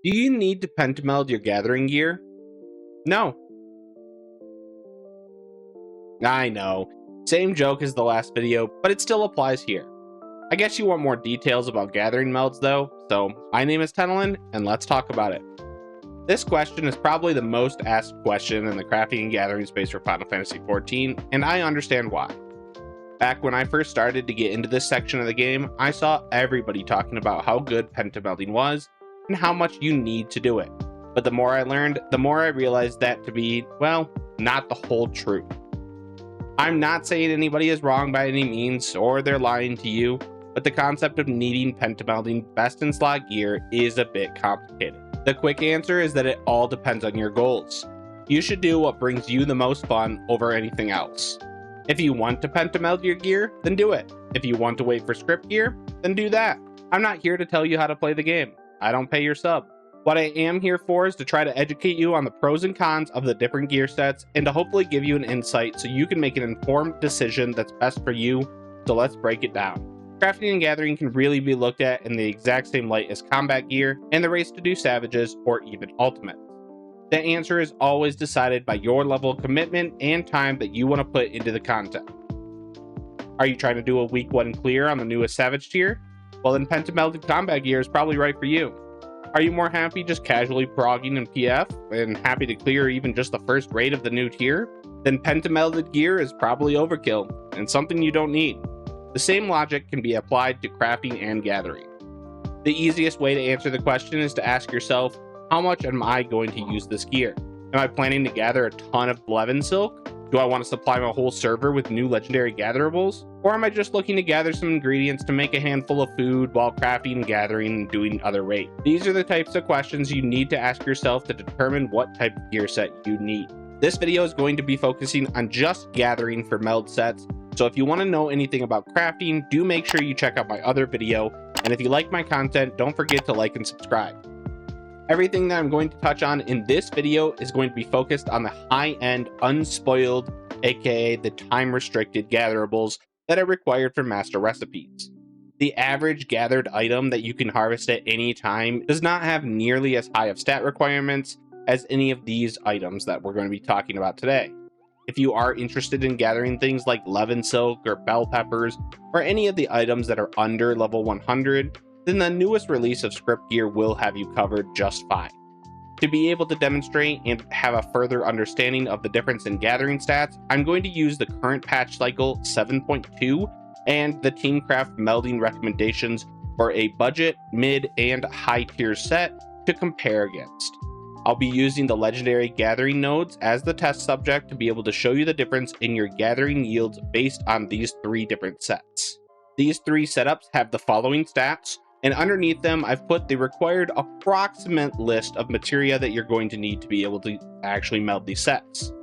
Do you need to pentameld your gathering gear? No. I know, same joke as the last video, but it still applies here. I guess you want more details about gathering melds though, so my name is Pentameld, and let's talk about it. This question is probably the most asked question in the crafting and gathering space for Final Fantasy XIV, and I understand why. Back when I first started to get into this section of the game, I saw everybody talking about how good pentamelding was, and how much you need to do it. But the more I learned, the more I realized that to be, well, not the whole truth. I'm not saying anybody is wrong by any means, or they're lying to you, but the concept of needing pentamelding best in slot gear is a bit complicated. The quick answer is that it all depends on your goals. You should do what brings you the most fun over anything else. If you want to pentameld your gear, then do it. If you want to wait for script gear, then do that. I'm not here to tell you how to play the game. I don't pay your sub. What I am here for is to try to educate you on the pros and cons of the different gear sets and to hopefully give you an insight so you can make an informed decision that's best for you. So let's break it down. Crafting and gathering can really be looked at in the exact same light as combat gear and the race to do savages or even ultimates. The answer is always decided by your level of commitment and time that you want to put into the content. Are you trying to do a week 1 clear on the newest savage tier? Well, then pentamelded combat gear is probably right for you. Are you more happy just casually progging in PF and happy to clear even just the first raid of the new tier? Then pentamelded gear is probably overkill and something you don't need. The same logic can be applied to crafting and gathering. The easiest way to answer the question is to ask yourself, how much am I going to use this gear? Am I planning to gather a ton of Levin silk? Do I want to supply my whole server with new legendary gatherables? Or am I just looking to gather some ingredients to make a handful of food while crafting, gathering, and doing other raids? These are the types of questions you need to ask yourself to determine what type of gear set you need. This video is going to be focusing on just gathering for meld sets, so if you want to know anything about crafting, do make sure you check out my other video, and if you like my content, don't forget to like and subscribe. Everything that I'm going to touch on in this video is going to be focused on the high-end, unspoiled, aka the time-restricted gatherables that are required for master recipes. The average gathered item that you can harvest at any time does not have nearly as high of stat requirements as any of these items that we're going to be talking about today. If you are interested in gathering things like Levin silk or bell peppers, or any of the items that are under level 100, then the newest release of script gear will have you covered just fine. To be able to demonstrate and have a further understanding of the difference in gathering stats, I'm going to use the current patch cycle 7.2 and the Teamcraft melding recommendations for a budget, mid, and high tier set to compare against. I'll be using the legendary gathering nodes as the test subject to be able to show you the difference in your gathering yields based on these 3 different sets. These 3 setups have the following stats, and underneath them I've put the required approximate list of materia that you're going to need to be able to actually meld these sets.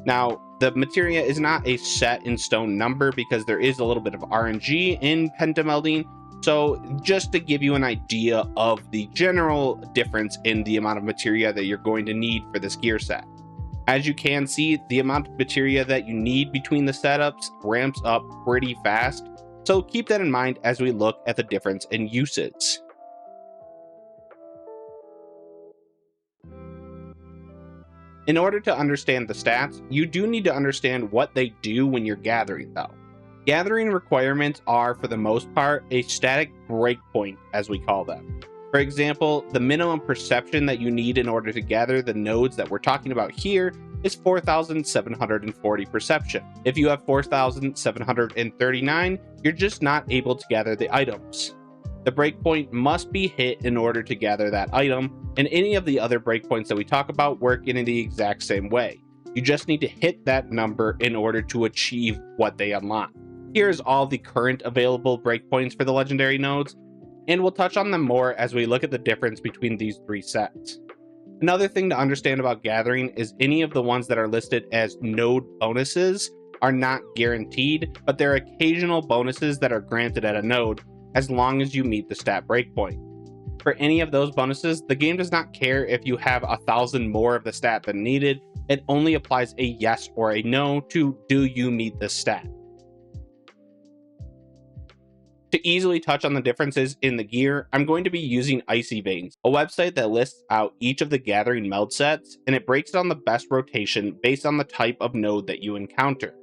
Now, the materia is not a set in stone number because there is a little bit of RNG in pentamelding, so just to give you an idea of the general difference in the amount of materia that you're going to need for this gear set. As you can see, the amount of materia that you need between the setups ramps up pretty fast, so keep that in mind as we look at the difference in usage. In order to understand the stats, you do need to understand what they do when you're gathering though. Gathering requirements are, for the most part, a static breakpoint, as we call them. For example, the minimum perception that you need in order to gather the nodes that we're talking about here is 4,740 perception. If you have 4,739, you're just not able to gather the items. The breakpoint must be hit in order to gather that item, and any of the other breakpoints that we talk about work in the exact same way. You just need to hit that number in order to achieve what they unlock. Here's all the current available breakpoints for the legendary nodes, and we'll touch on them more as we look at the difference between these 3 sets. Another thing to understand about gathering is any of the ones that are listed as node bonuses are not guaranteed, but they're occasional bonuses that are granted at a node as long as you meet the stat breakpoint. For any of those bonuses, the game does not care if you have 1,000 more of the stat than needed. It only applies a yes or a no to do you meet this stat. To easily touch on the differences in the gear, I'm going to be using Icy Veins, a website that lists out each of the Gathering Meld sets, and it breaks down the best rotation based on the type of node that you encounter.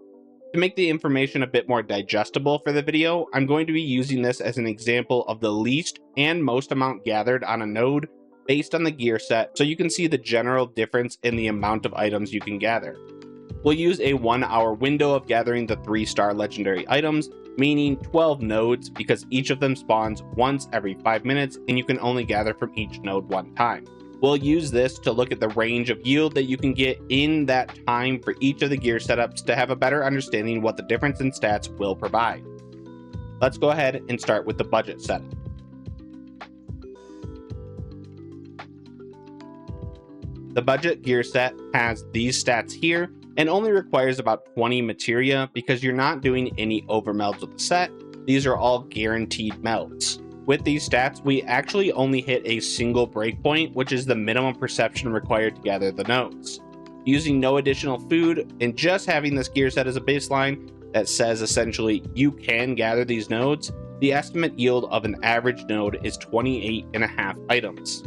To make the information a bit more digestible for the video, I'm going to be using this as an example of the least and most amount gathered on a node based on the gear set, so you can see the general difference in the amount of items you can gather. We'll use a 1 hour window of gathering the 3-star legendary items, meaning 12 nodes, because each of them spawns once every 5 minutes and you can only gather from each node one time. We'll use this to look at the range of yield that you can get in that time for each of the gear setups to have a better understanding what the difference in stats will provide. Let's go ahead and start with the budget setup. The budget gear set has these stats here and only requires about 20 materia because you're not doing any overmelds with the set. These are all guaranteed melds. With these stats, we actually only hit a single breakpoint, which is the minimum perception required to gather the nodes. Using no additional food and just having this gear set as a baseline that says essentially you can gather these nodes, the estimate yield of an average node is 28.5 items.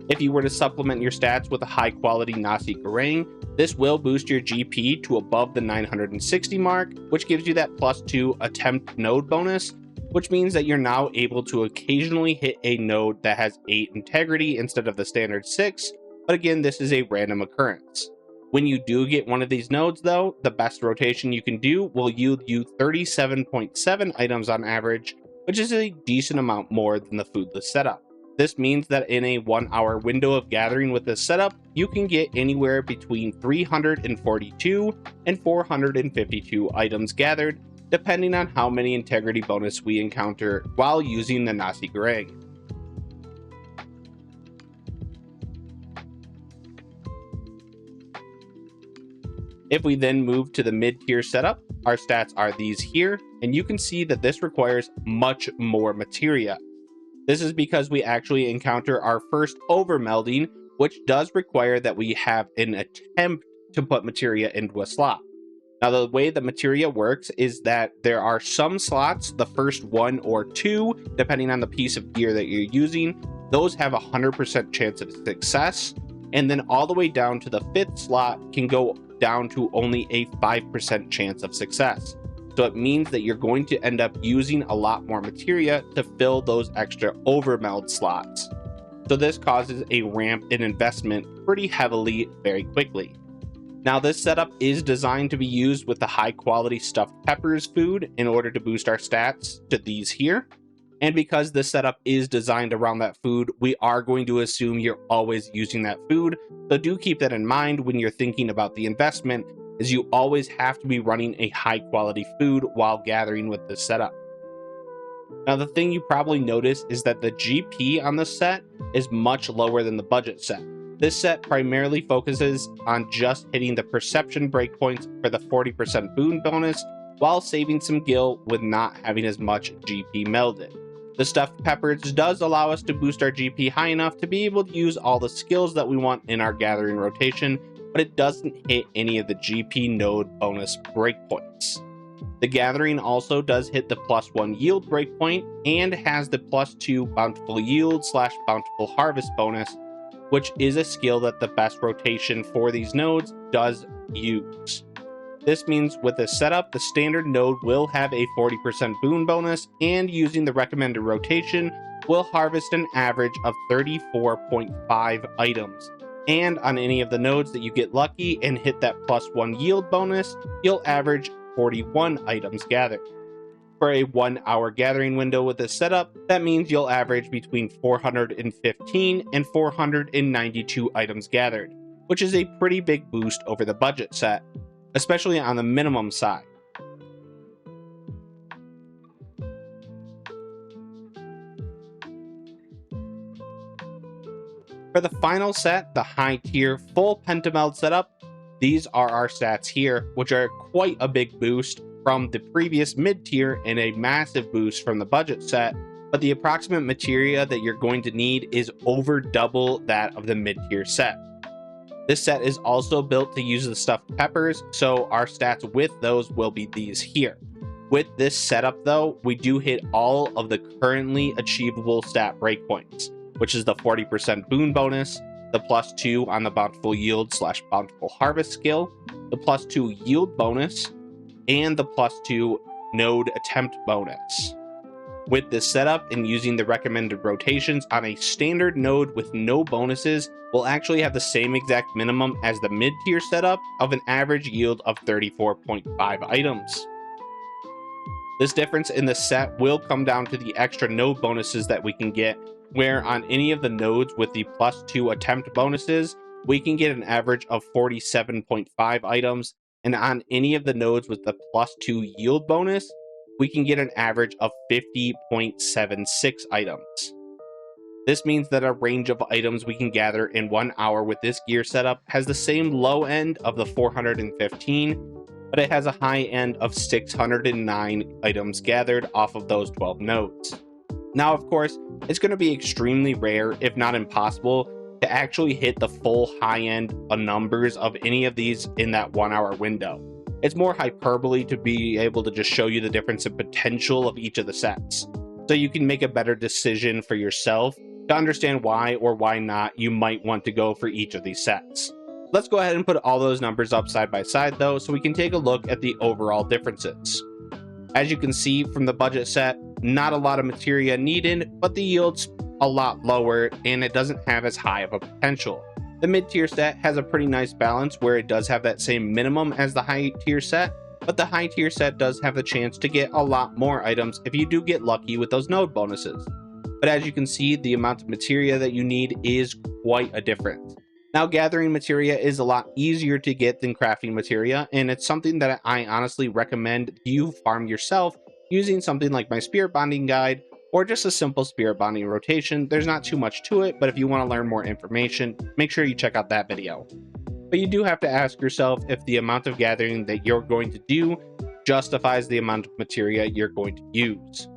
If you were to supplement your stats with a high quality Nasi Goreng, this will boost your GP to above the 960 mark, which gives you that +2 attempt node bonus, which means that you're now able to occasionally hit a node that has 8 integrity instead of the standard 6, but again, this is a random occurrence. When you do get one of these nodes though, the best rotation you can do will yield you 37.7 items on average, which is a decent amount more than the foodless setup. This means that in a 1 hour window of gathering with this setup, you can get anywhere between 342 and 452 items gathered, depending on how many integrity bonus we encounter while using the Nasi Goreng. If we then move to the mid-tier setup, our stats are these here, and you can see that this requires much more materia. This is because we actually encounter our first overmelding, which does require that we have an attempt to put materia into a slot. Now, the way the materia works is that there are some slots, the first 1 or 2, depending on the piece of gear that you're using, those have a 100% chance of success, and then all the way down to the 5th slot can go down to only a 5% chance of success. So it means that you're going to end up using a lot more materia to fill those extra overmeld slots. So this causes a ramp in investment pretty heavily very quickly. Now, this setup is designed to be used with the high quality stuffed peppers food in order to boost our stats to these here. And because this setup is designed around that food, we are going to assume you're always using that food. So do keep that in mind when you're thinking about the investment, is you always have to be running a high quality food while gathering with this setup. Now, the thing you probably notice is that the GP on this set is much lower than the budget set. This set primarily focuses on just hitting the perception breakpoints for the 40% boon bonus while saving some gil with not having as much GP melded. The stuffed peppers does allow us to boost our GP high enough to be able to use all the skills that we want in our gathering rotation, but it doesn't hit any of the GP node bonus breakpoints. The gathering also does hit the +1 yield breakpoint and has the +2 bountiful yield / bountiful harvest bonus, which is a skill that the best rotation for these nodes does use. This means with this setup, the standard node will have a 40% boon bonus, and using the recommended rotation will harvest an average of 34.5 items. And on any of the nodes that you get lucky and hit that +1 yield bonus, you'll average 41 items gathered. For a 1 hour gathering window with this setup, that means you'll average between 415 and 492 items gathered, which is a pretty big boost over the budget set, especially on the minimum side. For the final set, the high tier full Pentameld setup, these are our stats here, which are quite a big boost from the previous mid tier and a massive boost from the budget set, but the approximate materia that you're going to need is over double that of the mid tier set. This set is also built to use the stuffed peppers, so our stats with those will be these here. With this setup though, we do hit all of the currently achievable stat breakpoints, which is the 40% boon bonus, the +2 on the bountiful yield / bountiful harvest skill, the +2 yield bonus, and the +2 node attempt bonus. With this setup and using the recommended rotations on a standard node with no bonuses, we'll actually have the same exact minimum as the mid-tier setup of an average yield of 34.5 items. This difference in the set will come down to the extra node bonuses that we can get, where on any of the nodes with the +2 attempt bonuses, we can get an average of 47.5 items, and on any of the nodes with the +2 yield bonus, we can get an average of 50.76 items. This means that a range of items we can gather in 1 hour with this gear setup has the same low end of the 415, but it has a high end of 609 items gathered off of those 12 nodes. Now, of course, it's going to be extremely rare, if not impossible, to actually hit the full high end numbers of any of these in that 1 hour window. It's more hyperbole to be able to just show you the difference in potential of each of the sets, so you can make a better decision for yourself to understand why or why not you might want to go for each of these sets. Let's go ahead and put all those numbers up side by side though, so we can take a look at the overall differences. As you can see from the budget set, not a lot of materia needed, but the yield's a lot lower and it doesn't have as high of a potential. The mid-tier set has a pretty nice balance where it does have that same minimum as the high-tier set, but the high-tier set does have the chance to get a lot more items if you do get lucky with those node bonuses. But as you can see, the amount of materia that you need is quite a difference. Now, gathering materia is a lot easier to get than crafting materia, and it's something that I honestly recommend you farm yourself using something like my spirit bonding guide or just a simple spirit bonding rotation. There's not too much to it, but if you want to learn more information, make sure you check out that video. But you do have to ask yourself if the amount of gathering that you're going to do justifies the amount of materia you're going to use.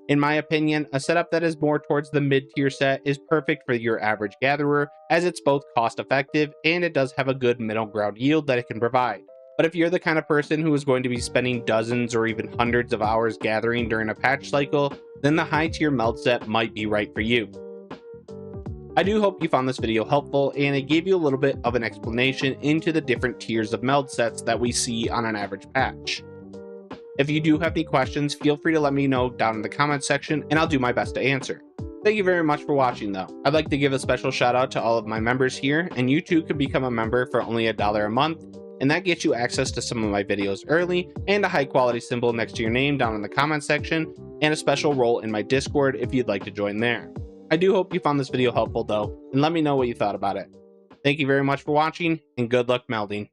In my opinion, a setup that is more towards the mid-tier set is perfect for your average gatherer, as it's both cost-effective and it does have a good middle ground yield that it can provide. But if you're the kind of person who is going to be spending dozens or even hundreds of hours gathering during a patch cycle, then the high-tier meld set might be right for you. I do hope you found this video helpful and it gave you a little bit of an explanation into the different tiers of meld sets that we see on an average patch. If you do have any questions, feel free to let me know down in the comments section and I'll do my best to answer. Thank you very much for watching though. I'd like to give a special shout out to all of my members here, and you too can become a member for only $1 a month, and that gets you access to some of my videos early and a high quality symbol next to your name down in the comments section, and a special role in my Discord if you'd like to join there. I do hope you found this video helpful though, and let me know what you thought about it. Thank you very much for watching, and good luck melding.